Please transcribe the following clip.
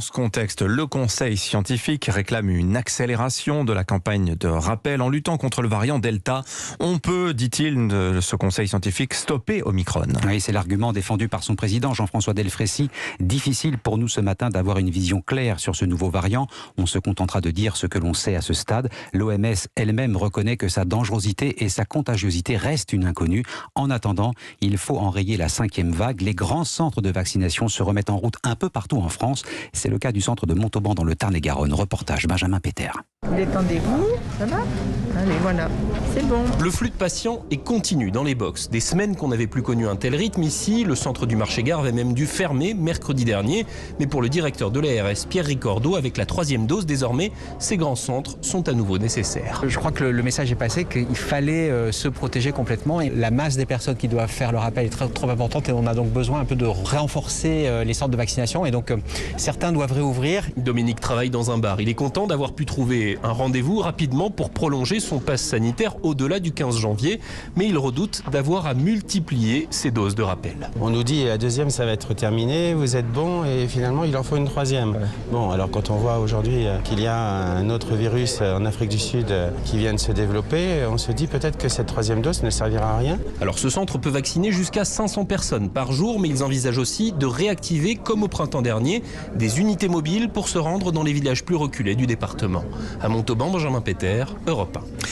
Dans ce contexte, le Conseil scientifique réclame une accélération de la campagne de rappel en luttant contre le variant Delta. On peut, dit-il, de ce Conseil scientifique, stopper Omicron. Oui, c'est l'argument défendu par son président Jean-François Delfraissy. Difficile pour nous ce matin d'avoir une vision claire sur ce nouveau variant. On se contentera de dire ce que l'on sait à ce stade. L'OMS elle-même reconnaît que sa dangerosité et sa contagiosité restent une inconnue. En attendant, il faut enrayer la 5e vague. Les grands centres de vaccination se remettent en route un peu partout en France. C'est le cas du centre de Montauban dans le Tarn-et-Garonne. Reportage Benjamin Péter. Détendez-vous, ça va ? Allez, voilà, c'est bon. Le flux de patients est continu dans les box. Des semaines qu'on n'avait plus connu un tel rythme ici. Le centre du Marché-Gare avait même dû fermer mercredi dernier. Mais pour le directeur de l'ARS, Pierre Ricordeau, avec la 3e dose désormais, ces grands centres sont à nouveau nécessaires. Je crois que le message est passé qu'il fallait se protéger complètement. Et la masse des personnes qui doivent faire le rappel est trop importante et on a donc besoin un peu de renforcer les centres de vaccination. Et donc certains doivent réouvrir. Dominique travaille dans un bar. Il est content d'avoir pu trouver un rendez-vous rapidement pour prolonger son passe sanitaire au-delà du 15 janvier. Mais il redoute d'avoir à multiplier ses doses de rappel. On nous dit la 2e ça va être terminé, vous êtes bon et finalement il en faut une 3e. Bon, alors quand on voit aujourd'hui qu'il y a un autre virus en Afrique du Sud qui vient de se développer, on se dit peut-être que cette 3e dose ne servira à rien. Alors ce centre peut vacciner jusqu'à 500 personnes par jour, mais ils envisagent aussi de réactiver, comme au printemps dernier, des unités mobiles pour se rendre dans les villages plus reculés du département. À Montauban, Benjamin Péter, Europe 1.